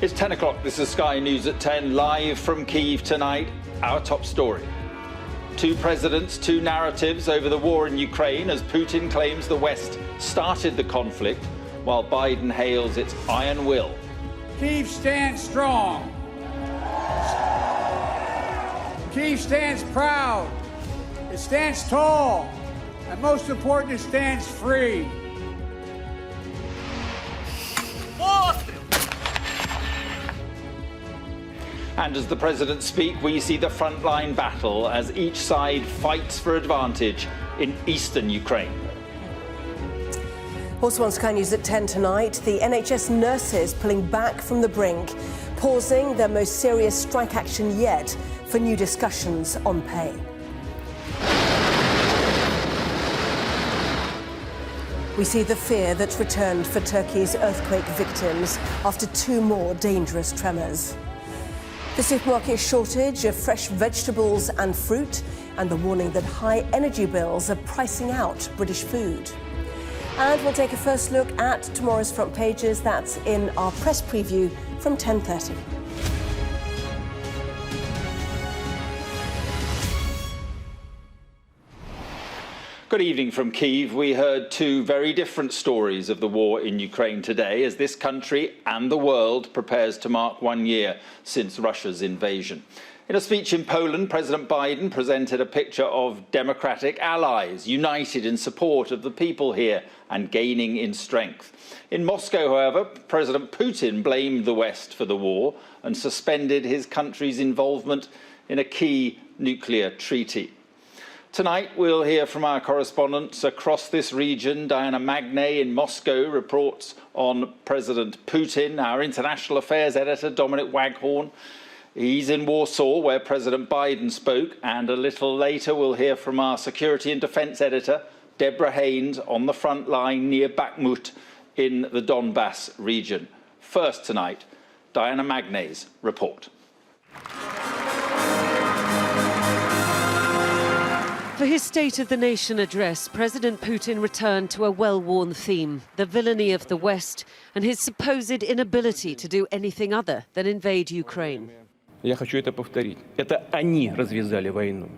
It's 10 o'clock. This is Sky News at 10, live from Kyiv tonight. Our top story. Two presidents, two narratives over the war in Ukraine as Putin claims the West started the conflict, while Biden hails its iron will. Kyiv stands strong. Kyiv stands proud. It stands tall. And most important, it stands free. And as the presidents speak, we see the frontline battle as each side fights for advantage in eastern Ukraine. Also on Sky News at 10 tonight, the NHS nurses pulling back from the brink, pausing their most serious strike action yet for new discussions on pay. We see the fear that's returned for Turkey's earthquake victims after two more dangerous tremors. The supermarket shortage of fresh vegetables and fruit, and the warning that high energy bills are pricing out British food. And we'll take a first look at tomorrow's front pages. That's in our press preview from 10:30. Good evening from Kyiv. We heard two very different stories of the war in Ukraine today as this country and the world prepares to mark 1 year since Russia's invasion. In a speech in Poland, President Biden presented a picture of democratic allies united in support of the people here and gaining in strength. In Moscow, however, President Putin blamed the West for the war and suspended his country's involvement in a key nuclear treaty. Tonight, we'll hear from our correspondents across this region. Diana Magnay in Moscow reports on President Putin. Our international affairs editor, Dominic Waghorn, he's in Warsaw, where President Biden spoke. And a little later, we'll hear from our security and defence editor, Deborah Haynes, on the front line near Bakhmut in the Donbass region. First tonight, Diana Magnay's report. For his State of the Nation address, President Putin returned to a well-worn theme, the villainy of the West and his supposed inability to do anything other than invade Ukraine. Я хочу это повторить. Это они развязали войну.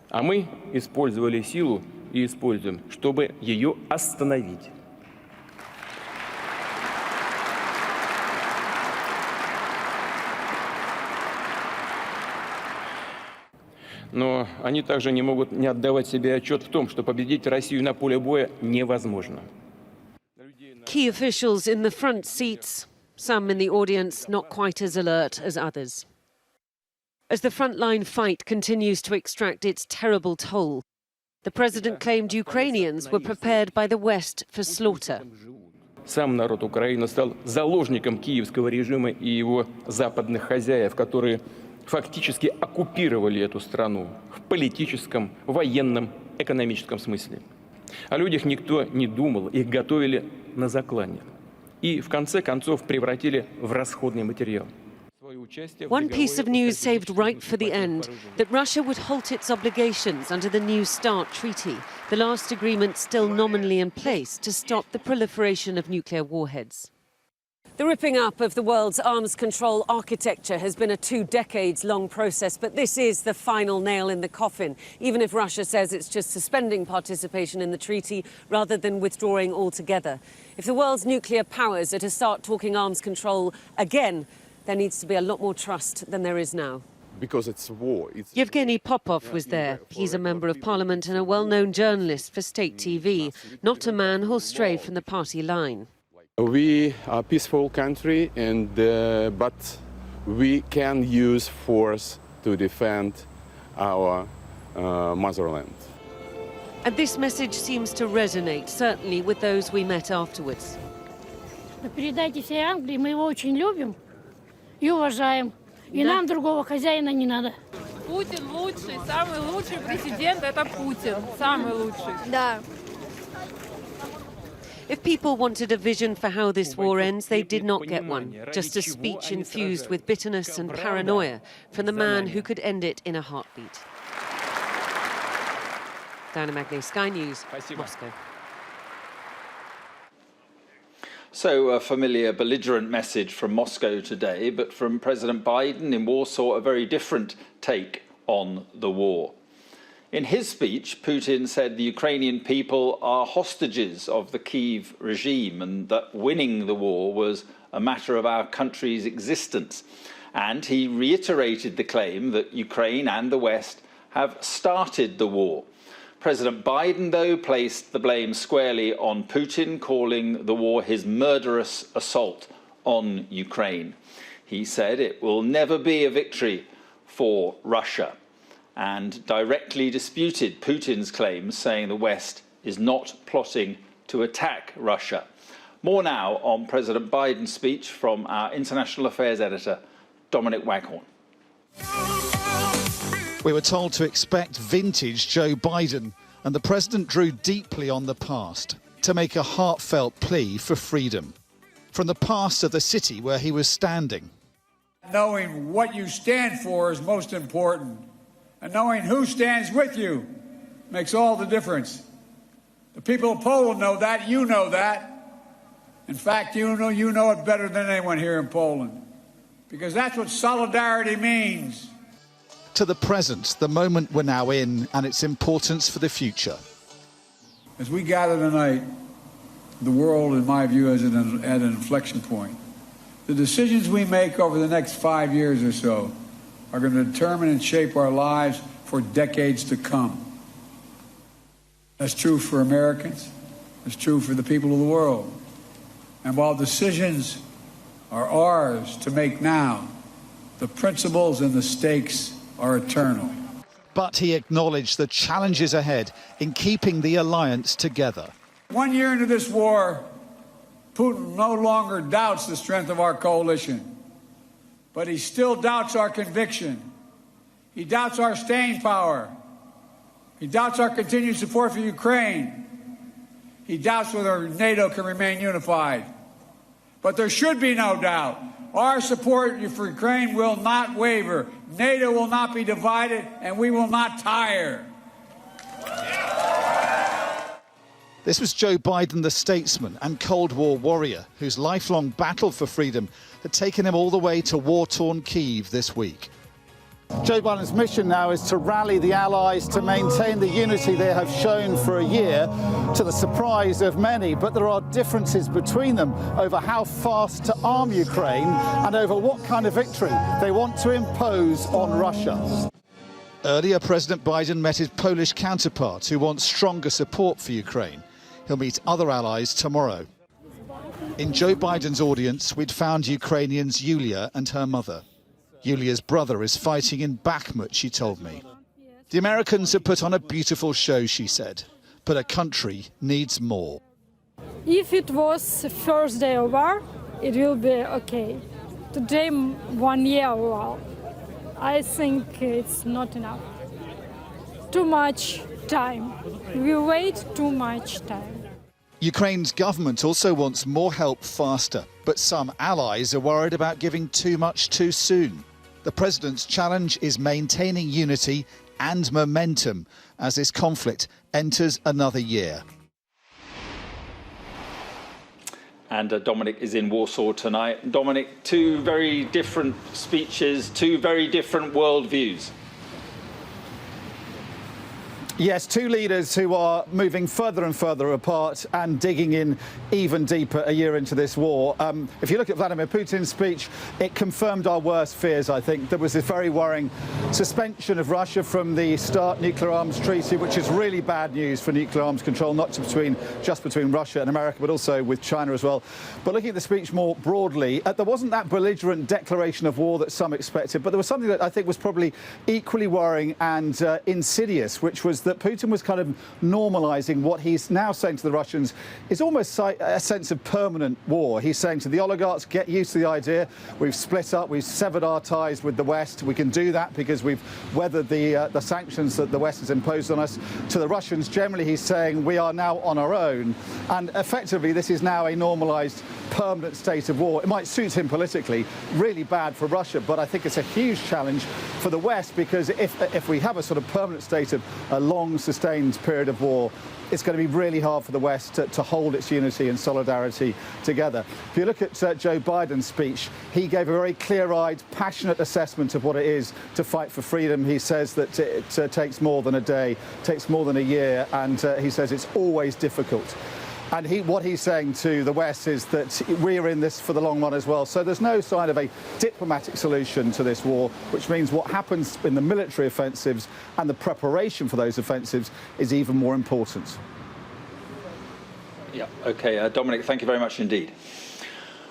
А мы использовали силу и используем, чтобы ее остановить. Но они также не могут не отдавать себе отчет в том, что победить Россию на поле боя невозможно. Key officials in the front seats, some in the audience not quite as alert as others. As the frontline fight continues to extract its terrible toll, the president claimed Ukrainians were prepared by the West for slaughter. Сам народ Украины стал заложником киевского режима и его западных хозяев, которые фактически оккупировали эту страну в политическом, военном, экономическом смысле. О людях никто не думал, их готовили на заклание. И в конце концов превратили в расходный материал. One piece of news saved right for the end, that Russia would halt its obligations under the New START treaty, the last agreement still nominally in place to stop the proliferation of nuclear warheads. The ripping up of the world's arms control architecture has been a 2 decades-long process, but this is the final nail in the coffin, even if Russia says it's just suspending participation in the treaty rather than withdrawing altogether. If the world's nuclear powers are to start talking arms control again, there needs to be a lot more trust than there is now. Because it's war. Yevgeny Popov was there. He's a member of parliament and a well-known journalist for state TV, not a man who'll stray from the party line. We are a peaceful country, but we can use force to defend our motherland. And this message seems to resonate, certainly with those we met afterwards. Передайте всей Англии, мы его очень любим и уважаем. И нам другого хозяина не надо. Путин лучший, самый лучший президент – это Путин, самый лучший. Да. If people wanted a vision for how this war ends, they did not get one. Just a speech infused with bitterness and paranoia from the man who could end it in a heartbeat. Diana Magnay, Sky News, Moscow. So a familiar belligerent message from Moscow today, but from President Biden in Warsaw, a very different take on the war. In his speech, Putin said the Ukrainian people are hostages of the Kyiv regime and that winning the war was a matter of our country's existence. And he reiterated the claim that Ukraine and the West have started the war. President Biden, though, placed the blame squarely on Putin, calling the war his murderous assault on Ukraine. He said it will never be a victory for Russia and directly disputed Putin's claims, saying the West is not plotting to attack Russia. More now on President Biden's speech from our International Affairs editor, Dominic Waghorn. We were told to expect vintage Joe Biden, and the president drew deeply on the past to make a heartfelt plea for freedom. From the past of the city where he was standing. Knowing what you stand for is most important, and knowing who stands with you makes all the difference. The people of Poland know that, you know that. In fact, you know it better than anyone here in Poland, because that's what solidarity means. To the present, the moment we're now in, and its importance for the future. As we gather tonight, the world, in my view, is at an inflection point. The decisions we make over the next 5 years or so are going to determine and shape our lives for decades to come. That's true for Americans. That's true for the people of the world. And while decisions are ours to make now, the principles and the stakes are eternal. But he acknowledged the challenges ahead in keeping the alliance together. 1 year into this war, Putin no longer doubts the strength of our coalition, but he still doubts our conviction. He doubts our staying power. He doubts our continued support for Ukraine. He doubts whether NATO can remain unified. But there should be no doubt. Our support for Ukraine will not waver. NATO will not be divided, and we will not tire. This was Joe Biden, the statesman and Cold War warrior, whose lifelong battle for freedom had taken him all the way to war-torn Kyiv this week. Joe Biden's mission now is to rally the allies to maintain the unity they have shown for a year, to the surprise of many. But there are differences between them over how fast to arm Ukraine and over what kind of victory they want to impose on Russia. Earlier, President Biden met his Polish counterpart, who wants stronger support for Ukraine. He'll meet other allies tomorrow. In Joe Biden's audience, we'd found Ukrainians Yulia and her mother. Yulia's brother is fighting in Bakhmut, she told me. The Americans have put on a beautiful show, she said, but a country needs more. If it was the first day of war, it will be okay. Today, 1 year war, I think it's not enough. Too much time. We wait too much time. Ukraine's government also wants more help faster, but some allies are worried about giving too much too soon. The president's challenge is maintaining unity and momentum as this conflict enters another year. And Dominic is in Warsaw tonight. Dominic, two very different speeches, two very different worldviews. Yes, two leaders who are moving further and further apart and digging in even deeper a year into this war. If you look at Vladimir Putin's speech, it confirmed our worst fears, I think. There was this very worrying suspension of Russia from the START nuclear arms treaty, which is really bad news for nuclear arms control, not just between Russia and America, but also with China as well. But looking at the speech more broadly, there wasn't that belligerent declaration of war that some expected, but there was something that I think was probably equally worrying and insidious, which was that Putin was kind of normalising what he's now saying to the Russians is almost a sense of permanent war. He's saying to the oligarchs, get used to the idea. We've split up, we've severed our ties with the West. We can do that because we've weathered the sanctions that the West has imposed on us. To the Russians, generally, he's saying we are now on our own. And effectively, this is now a normalised permanent state of war. It might suit him politically, really bad for Russia, but I think it's a huge challenge for the West, because if we have a sort of permanent state of a long, sustained period of war, it's going to be really hard for the West to hold its unity and solidarity together. If you look at Joe Biden's speech, he gave a very clear-eyed, passionate assessment of what it is to fight for freedom. He says that it takes more than a day, takes more than a year, and he says it's always difficult. And what he's saying to the West is that we're in this for the long run as well. So there's no sign of a diplomatic solution to this war, which means what happens in the military offensives and the preparation for those offensives is even more important. Yeah, OK. Dominic, thank you very much indeed.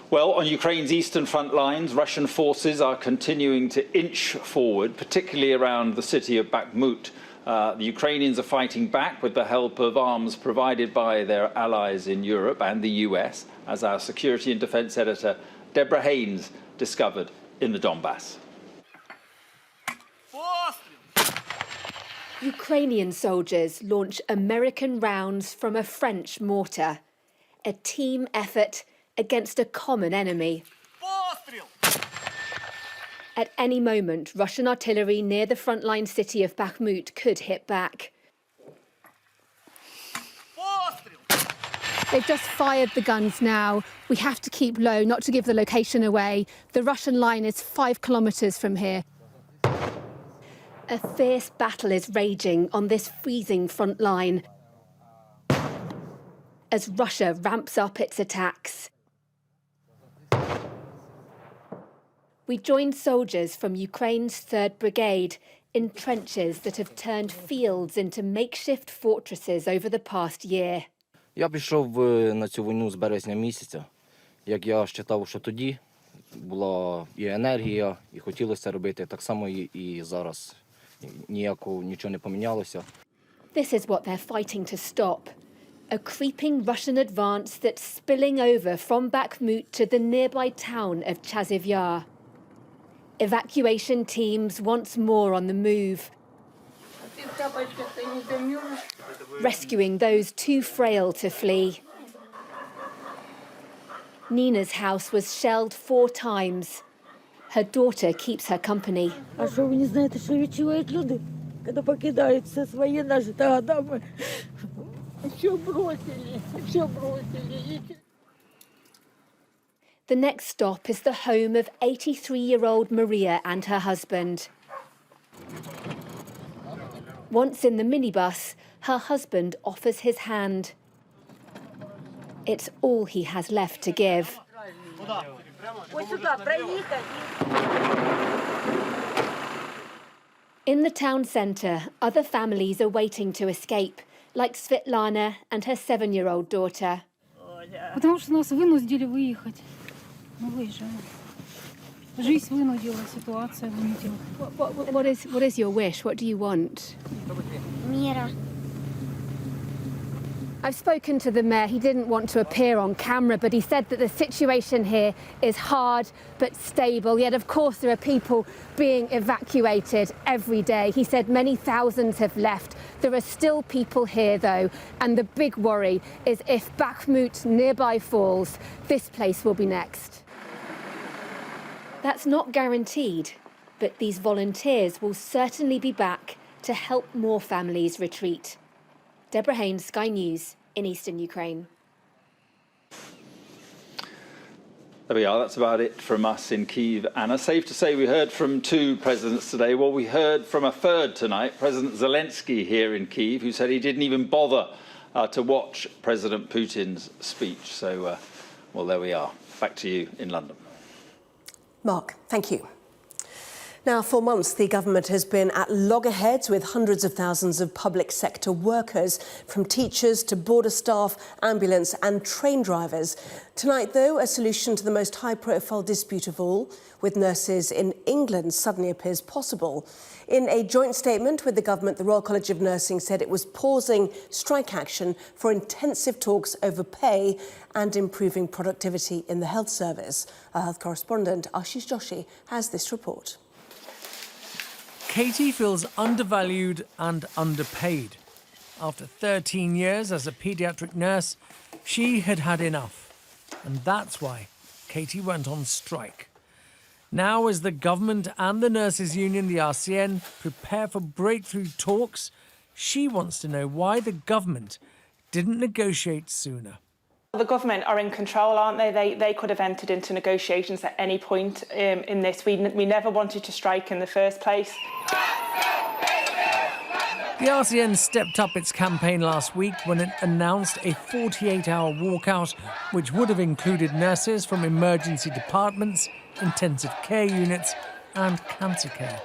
Well, on Ukraine's eastern front lines, Russian forces are continuing to inch forward, particularly around the city of Bakhmut. The Ukrainians are fighting back with the help of arms provided by their allies in Europe and the US, as our security and defence editor Deborah Haynes discovered in the Donbass. Ukrainian soldiers launch American rounds from a French mortar. A team effort against a common enemy. At any moment, Russian artillery near the frontline city of Bakhmut could hit back. They've just fired the guns now. We have to keep low, not to give the location away. The Russian line is 5 kilometres from here. A fierce battle is raging on this freezing front line as Russia ramps up its attacks. We joined soldiers from Ukraine's 3rd Brigade in trenches that have turned fields into makeshift fortresses over the past year. Я пішов на цю війну з березня місяця. Як я вважав, що тоді була і енергія, і хотілося робити, так само і зараз нічого не помінялося. This is what they're fighting to stop. A creeping Russian advance that's spilling over from Bakhmut to the nearby town of Chasiv Yar. Evacuation teams once more on the move, rescuing those too frail to flee. Nina's house was shelled 4 times. Her daughter keeps her company. А що ви не знаєте, що відчувають люди, коли покидають все своє нажите годами? Все бросили, все бросили. The next stop is the home of 83-year-old Maria and her husband. Once in the minibus, her husband offers his hand. It's all he has left to give. In the town centre, other families are waiting to escape, like Svetlana and her 7-year-old daughter. Потому что нас вынудили выехать. Мы выезжаем. Жизнь вынудила, ситуация вынудила. What is your wish? What do you want? Мира. I've spoken to the mayor. He didn't want to appear on camera, but he said that the situation here is hard but stable. Yet, of course, there are people being evacuated every day. He said many thousands have left. There are still people here, though, and the big worry is if Bakhmut nearby falls, this place will be next. That's not guaranteed, but these volunteers will certainly be back to help more families retreat. Deborah Haynes, Sky News, in eastern Ukraine. There we are. That's about it from us in Kyiv. Anna, safe to say we heard from 2 presidents today. Well, we heard from a third tonight, President Zelensky here in Kyiv, who said he didn't even bother to watch President Putin's speech. So, well, there we are. Back to you in London. Mark, thank you. Now, for months, the government has been at loggerheads with hundreds of thousands of public sector workers, from teachers to border staff, ambulance and train drivers. Tonight, though, a solution to the most high-profile dispute of all, with nurses in England, suddenly appears possible. In a joint statement with the government, the Royal College of Nursing said it was pausing strike action for intensive talks over pay and improving productivity in the health service. Our health correspondent, Ashish Joshi, has this report. Katie feels undervalued and underpaid. After 13 years as a paediatric nurse, she had had enough. And that's why Katie went on strike. Now, as the government and the nurses' union, the RCN, prepare for breakthrough talks, she wants to know why the government didn't negotiate sooner. The government are in control, aren't they? They could have entered into negotiations at any point in this. We never wanted to strike in the first place. The RCN stepped up its campaign last week when it announced a 48-hour walkout, which would have included nurses from emergency departments, intensive care units and cancer care,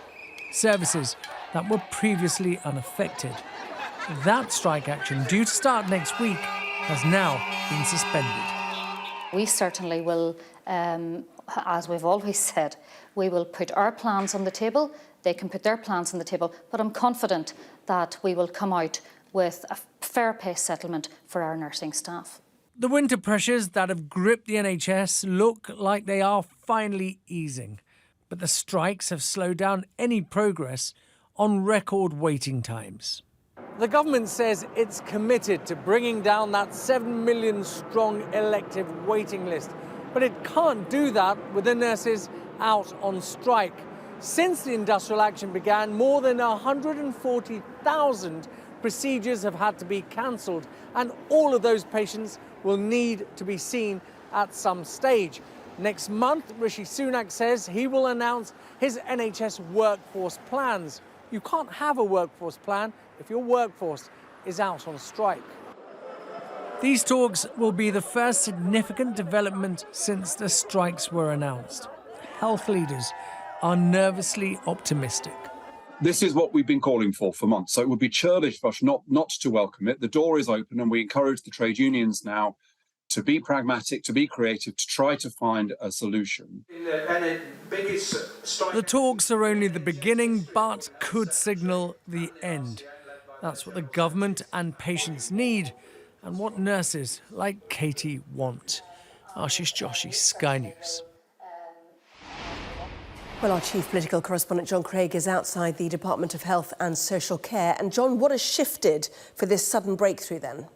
services that were previously unaffected. That strike action, due to start next week, has now been suspended. We certainly will, as we've always said, we will put our plans on the table. They can put their plans on the table, but I'm confident that we will come out with a fair pay settlement for our nursing staff. The winter pressures that have gripped the NHS look like they are finally easing, but the strikes have slowed down any progress on record waiting times. The government says it's committed to bringing down that 7 million strong elective waiting list, but it can't do that with the nurses out on strike. Since the industrial action began, more than 140,000 procedures have had to be cancelled, and all of those patients will need to be seen at some stage. Next month, Rishi Sunak says he will announce his NHS workforce plans. You can't have a workforce plan if your workforce is out on strike. These talks will be the first significant development since the strikes were announced. Health leaders are nervously optimistic. This is what we've been calling for months, so it would be churlish for us not to welcome it. The door is open, and we encourage the trade unions now to be pragmatic, to be creative, to try to find a solution. The talks are only the beginning, but could signal the end. That's what the government and patients need, and what nurses like Katie want. Ashish Joshi, Sky News. Well, our chief political correspondent John Craig is outside the Department of Health and Social Care. And John, what has shifted for this sudden breakthrough then?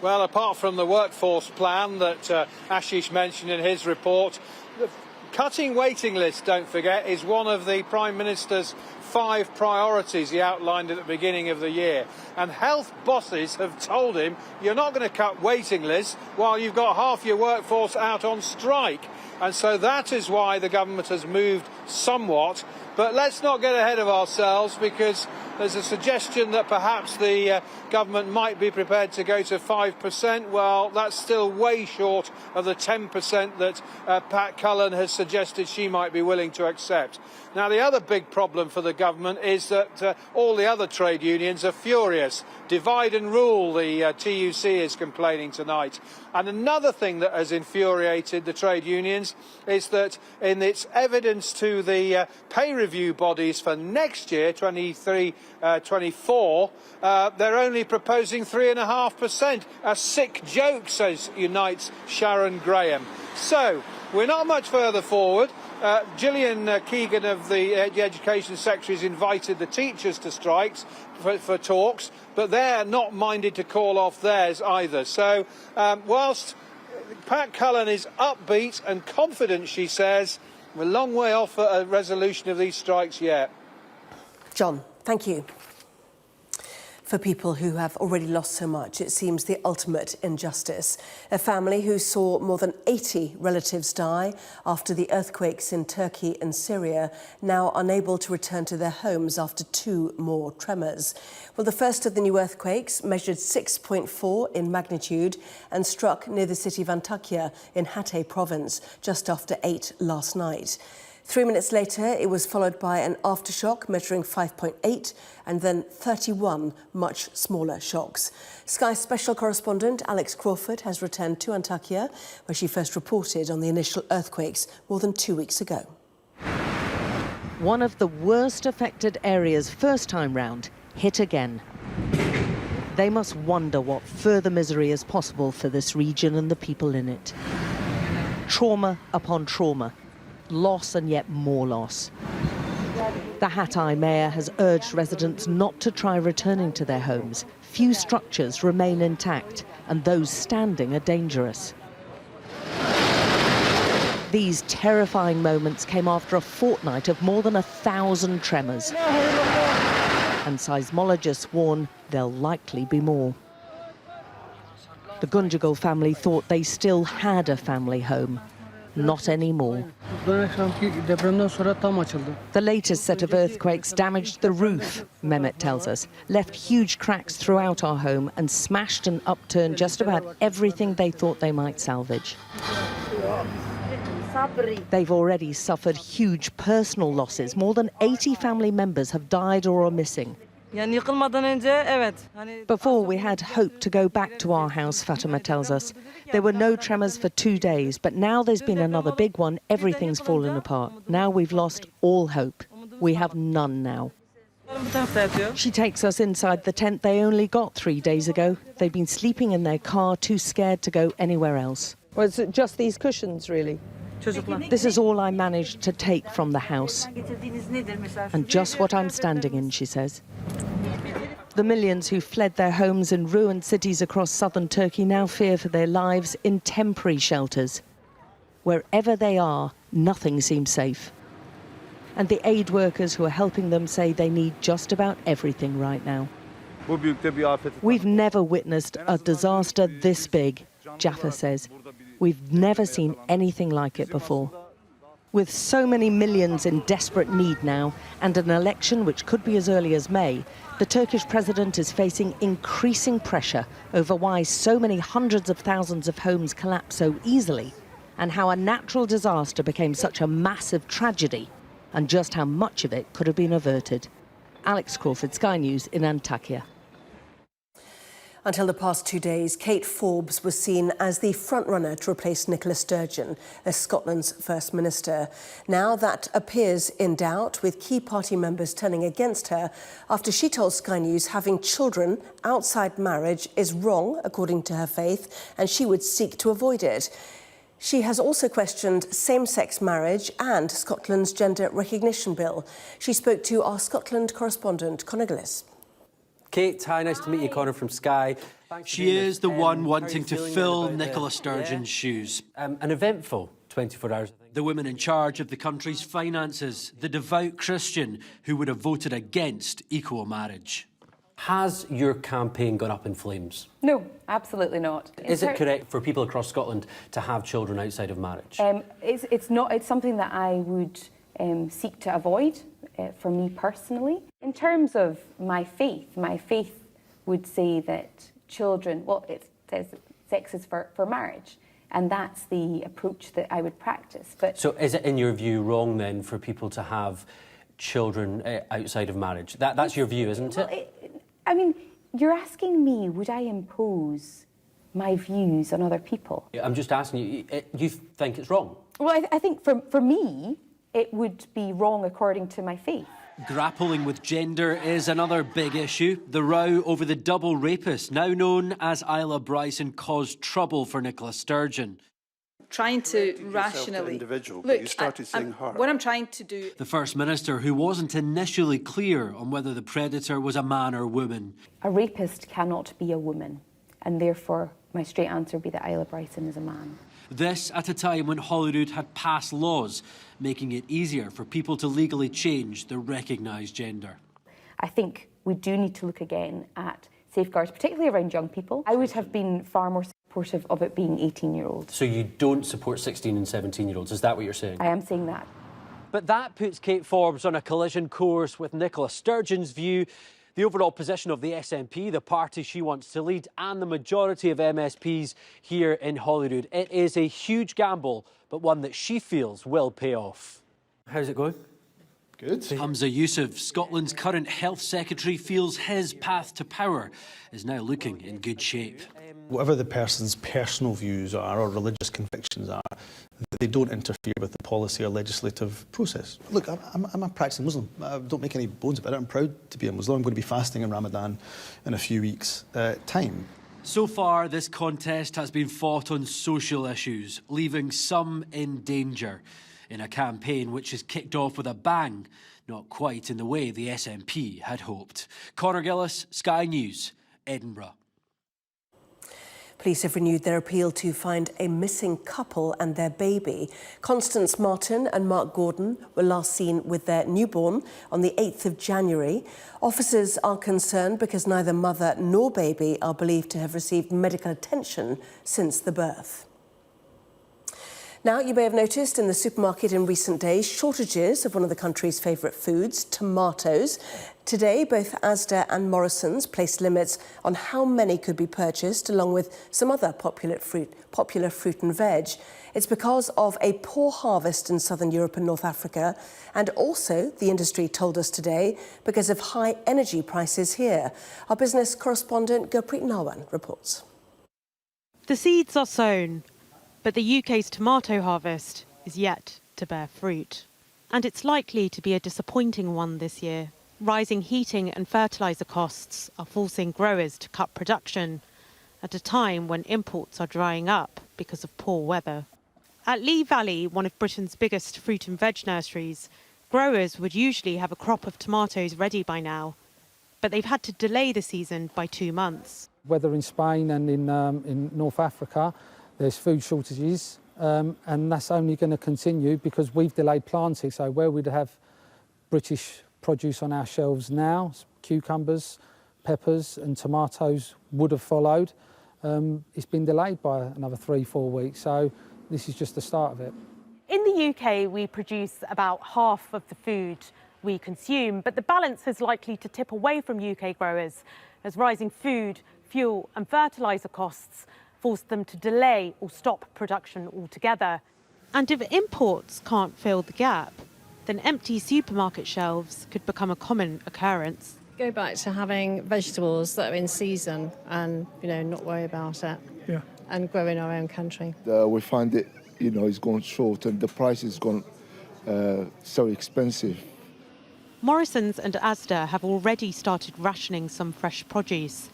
Well, apart from the workforce plan that Ashish mentioned in his report, the cutting waiting lists, don't forget, is one of the Prime Minister's 5 priorities he outlined at the beginning of the year. And health bosses have told him, you're not going to cut waiting lists while you've got half your workforce out on strike. And so that is why the government has moved somewhat. But let's not get ahead of ourselves, because there's a suggestion that perhaps the government might be prepared to go to 5%. Well, that's still way short of the 10% that Pat Cullen has suggested she might be willing to accept. Now, the other big problem for the government is that all the other trade unions are furious. Divide and rule, the TUC is complaining tonight. And another thing that has infuriated the trade unions is that in its evidence to the pay review bodies for next year, 23-24, they're only proposing 3.5%. A sick joke, says Unite's Sharon Graham. So, we're not much further forward. Gillian Keegan of the Education Secretary has invited the teachers to strikes for talks, but they're not minded to call off theirs either. So whilst Pat Cullen is upbeat and confident, she says, we're a long way off a resolution of these strikes yet. John, thank you. For people who have already lost so much, it seems the ultimate injustice. A family who saw more than 80 relatives die after the earthquakes in Turkey and Syria, now unable to return to their homes after 2 more tremors. Well, the first of the new earthquakes measured 6.4 in magnitude and struck near the city of Antakya in Hatay province just after 8 last night. 3 minutes later, it was followed by an aftershock measuring 5.8 and then 31 much smaller shocks. Sky special correspondent Alex Crawford has returned to Antakya, where she first reported on the initial earthquakes more than 2 weeks ago. One of the worst affected areas first time round hit again. They must wonder what further misery is possible for this region and the people in it. Trauma upon trauma. Loss and yet more loss. The Hatay mayor has urged residents not to try returning to their homes, few structures remain intact and those standing are dangerous. These terrifying moments came after a fortnight of more than 1,000 tremors. And seismologists warn there'll likely be more. The Gunjagal family thought they still had a family home. Not anymore. The latest set of earthquakes damaged the roof, Mehmet tells us, left huge cracks throughout our home and smashed and upturned just about everything they thought they might salvage. They've already suffered huge personal losses. More than 80 family members have died or are missing. Before, we had hope to go back to our house, Fatima tells us. There were no tremors for 2 days, but now there's been another big one. Everything's fallen apart. Now we've lost all hope. We have none now. She takes us inside the tent they only got 3 days ago. They've been sleeping in their car, too scared to go anywhere else. Well, is it just these cushions, really? This is all I managed to take from the house. And just what I'm standing in, she says. The millions who fled their homes in ruined cities across southern Turkey now fear for their lives in temporary shelters. Wherever they are, nothing seems safe. And the aid workers who are helping them say they need just about everything right now. We've never witnessed a disaster this big, Jaffa says. We've never seen anything like it before. With so many millions in desperate need now, and an election which could be as early as May, the Turkish president is facing increasing pressure over why so many hundreds of thousands of homes collapse so easily, and how a natural disaster became such a massive tragedy, and just how much of it could have been averted. Alex Crawford, Sky News in Antakya. Until the past 2 days, Kate Forbes was seen as the frontrunner to replace Nicola Sturgeon as Scotland's First Minister. Now that appears in doubt, with key party members turning against her after she told Sky News having children outside marriage is wrong, according to her faith, and she would seek to avoid it. She has also questioned same-sex marriage and Scotland's gender recognition bill. She spoke to our Scotland correspondent, Conor Gillis. Kate, hi, nice to meet you, Conor from Sky. She is the one wanting to fill Nicola Sturgeon's shoes. An eventful 24 hours. The woman in charge of the country's finances, the devout Christian who would have voted against equal marriage. Has your campaign gone up in flames? No, absolutely not. Is it correct for people across Scotland to have children outside of marriage? It's not. It's something that I would seek to avoid. For me personally. In terms of my faith would say that children, well, it says sex is for marriage, and that's the approach that I would practice. But so is it, in your view, wrong then for people to have children outside of marriage? That's your view, isn't it? I mean, you're asking me, would I impose my views on other people? I'm just asking you, you think it's wrong? Well, I think for me, it would be wrong according to my faith. Grappling with gender is another big issue. The row over the double rapist, now known as Isla Bryson, caused trouble for Nicola Sturgeon. Trying to rationally look, you started saying her. What I'm trying to do. The First Minister, who wasn't initially clear on whether the predator was a man or woman. A rapist cannot be a woman, and therefore my straight answer would be that Isla Bryson is a man. This at a time when Holyrood had passed laws making it easier for people to legally change their recognised gender. I think we do need to look again at safeguards, particularly around young people. I would have been far more supportive of it being 18-year-olds. So you don't support 16 and 17-year-olds, is that what you're saying? I am saying that. But that puts Kate Forbes on a collision course with Nicola Sturgeon's view, the overall position of the SNP, the party she wants to lead, and the majority of MSPs here in Holyrood. It is a huge gamble, but one that she feels will pay off. How's it going? Good. Humza Yousaf, Scotland's current Health Secretary, feels his path to power is now looking in good shape. Whatever the person's personal views are or religious convictions are, they don't interfere with the policy or legislative process. Look, I'm a practicing Muslim. Don't make any bones about it. I'm proud to be a Muslim. I'm going to be fasting in Ramadan in a few weeks' time. So far, this contest has been fought on social issues, leaving some in danger in a campaign which has kicked off with a bang, not quite in the way the SNP had hoped. Conor Gillis, Sky News Edinburgh. Police have renewed their appeal to find a missing couple and their baby. Constance Martin and Mark Gordon were last seen with their newborn on the 8th of January. Officers are concerned because neither mother nor baby are believed to have received medical attention since the birth. Now, you may have noticed in the supermarket in recent days shortages of one of the country's favourite foods, tomatoes. Today, both Asda and Morrisons placed limits on how many could be purchased, along with some other popular fruit and veg. It's because of a poor harvest in southern Europe and North Africa, and also, the industry told us today, because of high energy prices here. Our business correspondent Gurpreet Narwan reports. The seeds are sown, but the UK's tomato harvest is yet to bear fruit. And it's likely to be a disappointing one this year. Rising heating and fertiliser costs are forcing growers to cut production at a time when imports are drying up because of poor weather. At Lee Valley, one of Britain's biggest fruit and veg nurseries, growers would usually have a crop of tomatoes ready by now, but they've had to delay the season by 2 months. Whether in Spain and in North Africa, there's food shortages, and that's only going to continue because we've delayed planting. So where we'd have British produce on our shelves now, cucumbers, peppers and tomatoes would have followed. It's been delayed by another 3-4 weeks, so this is just the start of it. In the UK, we produce about half of the food we consume, but the balance is likely to tip away from UK growers as rising food, fuel and fertiliser costs force them to delay or stop production altogether. And if imports can't fill the gap, then empty supermarket shelves could become a common occurrence. Go back to having vegetables that are in season and, not worry about it. Yeah. And grow in our own country. We find it, it's gone short and the price has gone so expensive. Morrisons and Asda have already started rationing some fresh produce,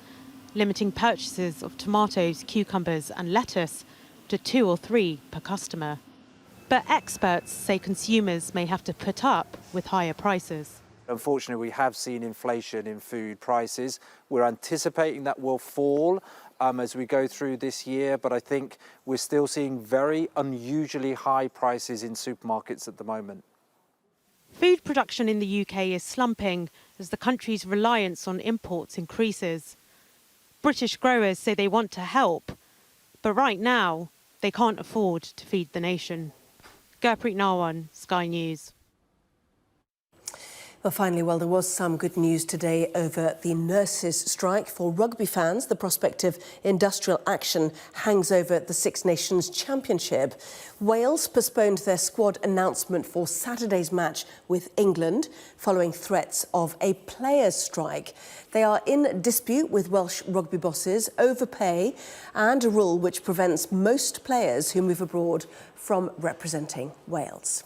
limiting purchases of tomatoes, cucumbers and lettuce to 2 or 3 per customer. But experts say consumers may have to put up with higher prices. Unfortunately, we have seen inflation in food prices. We're anticipating that will fall as we go through this year, but I think we're still seeing very unusually high prices in supermarkets at the moment. Food production in the UK is slumping as the country's reliance on imports increases. British growers say they want to help, but right now they can't afford to feed the nation. Gurpreet Narwan, Sky News. Well, finally, there was some good news today over the nurses' strike. For rugby fans, the prospect of industrial action hangs over the Six Nations Championship. Wales postponed their squad announcement for Saturday's match with England following threats of a players' strike. They are in dispute with Welsh rugby bosses over pay and a rule which prevents most players who move abroad from representing Wales.